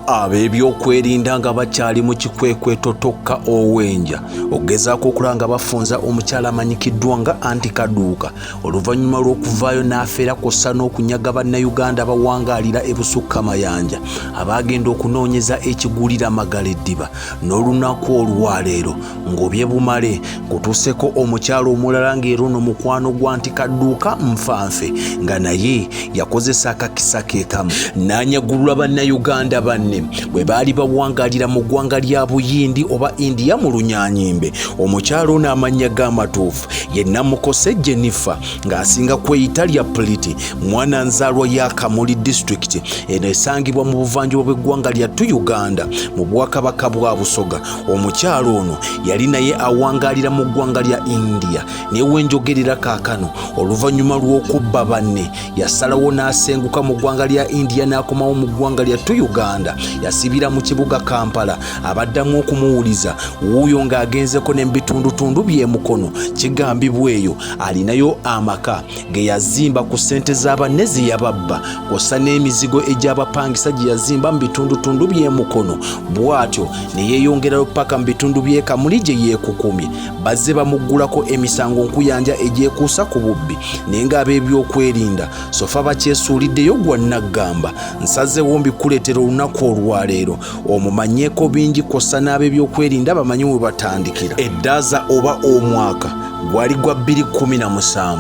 Ab'ebyokwerinda nga bakyali mu kikwekweto tokka owenja ogezaako okulanga bafunza omukyala amanyikiddwa nga Anti Kaduuka oluvannyuma lw'okuvaayo n'afeera kw'ossa n'okunyaga bannayuganda bawangaalira e Busukka Mayanja abaagenda okunoonyeza ekigulira Magala Eddiba n'olunaku olwaleero ng'obye bumale kutuuseko omukyala omulala ng'era ono mukwano gwa Anti Kaduuka Nfanfe nga naye yakozesa akakisa ke kamu n'anyagulula bannayuganda banne bwe baali bawangaalira mu ggwanga lya Buyindi oba India mu Lunyanyimbe. Omukyala ono amannya g'amatuufu ye Namukose Jennifer ng'asinga kweyita lya Puliti, mwana nzaalwa ya Kamuli District eno esangibwa mu buvanjuba bw'eggwanga lyattu Uganda mu Bwakabaka bwa Busoga. Omukyala ono yali naye awangaalira mu ggwanga lya India newe njogerera kaakano oluvannyuma lw'okubba banne yasalawo n'asenguka mu ggwanga lya India n'akomawo mu ggwanga lyattu Uganda. Yasibira mu kibuga Kampala abaddamu okumuwuliza wuuyo ng'agenzeko n'ebitundutundu by'emukono. Kigambibwa eyo alinayo amaka ge yazimba ku ssente z'abanne ze yababba kw'ossa n'emizigo egy'abapangisa gye yazimba mu bitundutundu by'emukono. Bw'atyo ne yeeyongerayo paka mu bitundu by'e Kamuli gye yeekukumye bazze bamuggulako emisango nkuyanja egyekuusa ku bubbi naye ng'ab'ebyokwerinda sofa bakyesuuliddeyo gwa Naggamba. Nsazeewo mbikuleetera olunaku olwaleero omumanyeeko bingi kw'ossa n'ab'ebyokwerinda bamanyi we batandikira. Eddaaza oba omwaka gwali gwa 2017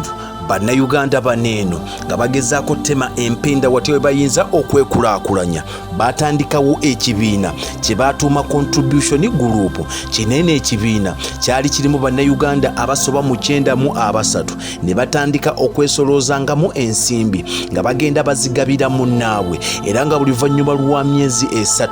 bannayuganda baneeno nga bagezaako ttema empenda wati we bayinza okwekulaakulanya baatandikawo ekibiina kye baatuuma Contribution Group. Kinene ekibiina kyali kirimu bannayuganda abasoba mu 93 ne batandika okwesoloozangamu ensimbi nga bagenda bazigabira munnaabwe era nga buli luvannyuma lwa myezi 3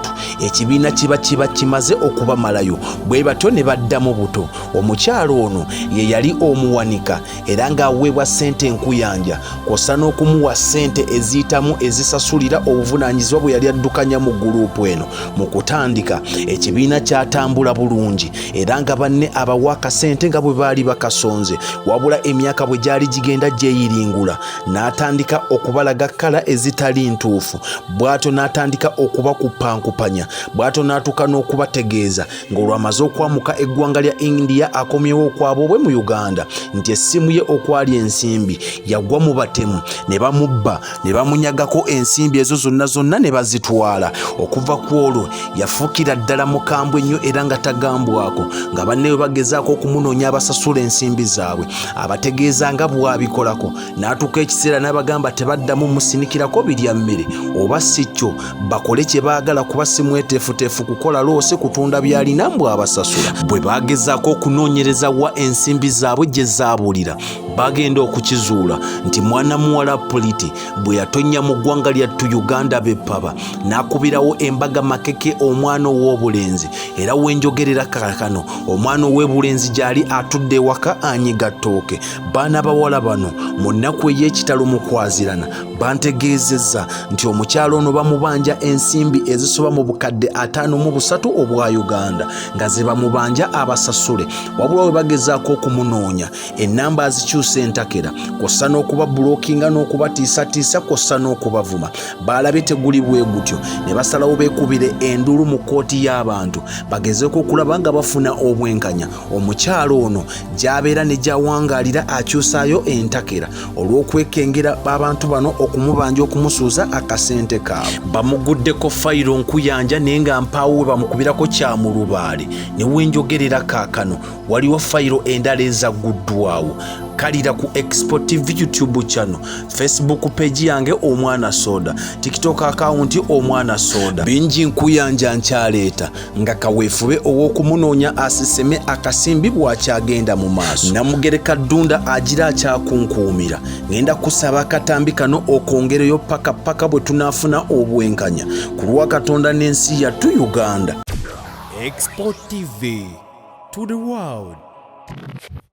ekibiina kiba kimaze okubamalayo bwe batyo ne baddamu buto. Omukyalo ono ye yali omuwanika era ng'aweebwa ssente enkuyanja kw'ossa n'okumuwa ssente eziyitamu ezisasulira obuvunaanyizibwa bwe yali addukanya mu guruupu eno. Mu kutandika ekibiina kyatambula bulungi era nga banne abawa akasente nga bwe baali bakasonze wabula emyaka bwe gyali gigenda gyeyiringula n'atandika okubalaga kkala ezitali ntuufu. Bw'atyo n'atandika okubakupankupanya, bw'atyo n'atuuka n'okubategeeza ng'olwamaze okwamuka eggwanga lya India akomyewo okwabwe mu Uganda nti essimu ye okwali ensimbi yagwa mu batemu ne bamubba ne bamunyagako ensimbi ezo zonna ne bazitwala. Okuva ku olwo yafuukira ddala mukambwe ennyo era nga tagambwako nga banne we bagezaako okumunoonya abasasula ensimbi zaabwe abategeeza nga bw'abikolako n'atuuka ekiseera n'abagamba tebaddamu musinikirako birya mmere oba si kyo bakole kye baagala kuba si mweteefuteefu kukola loose kutunda by'alina mbw'abasasula. Bwe bagezaako okunoonyereza wa ensimbi zaabwe gye zaabulira bagenda okukizuula nti mwana muwala Puliti bwe yatonnya mu ggwanga lyattu Uganda b'eppaba n'akubirawo embaga Makeke omwana ow'obulenzi era wenjogerera kaakano omwana ow'ebulenzi gy'ali atudde ewaka anyiga ttooke. Baana bawala bano mu nnaku ey'ekitalo mu kwazirana bantegeezezza nti omukyalo ono bamubanja ensimbi ezisoba mu bukadde 53 obwa Uganda nga ze bamubanja abasasule wabula we bagezaako okumunoonya ennamba azikyusa entakera kw'ossa n'okuba bulookinga n'okubatiisatiisa kw'ossa n'okubavuma. Baalabye teguli bwe gutyo ne basalawo beekubire endulu mu kkooti y'abantu bagezeeko okulaba nga bafuna obwenkanya. Omukyalo ono gy'abeera ne gy'awangaalira akyusaayo entakera olw'okwekengera abantu bano okumubanja okumusuuza akasente kaabwe. Bamuguddeko fayiro nkuyanja naye nga mpaawo we bamukubirako kyamulubaale ne wenjogerera kaakano waliwo fayiro endala ezagguddwawo. Kalira ku Expo TV YouTube channel, Facebook page yange Omwana Soda, TikTok account Omwana Soda. Bingi nkuyanja nkyaleeta nga kaweefube ow'okumunoonya asiseme akasimbi bw'akyagenda mu maaso. Namugereka Ddunda agira akyakunkuumira ngenda kusaba akatambi kano okwongereyo paka bwe tunaafuna obwenkanya ku lwa Katonda n'ensi yattu Uganda. Expo TV to the world.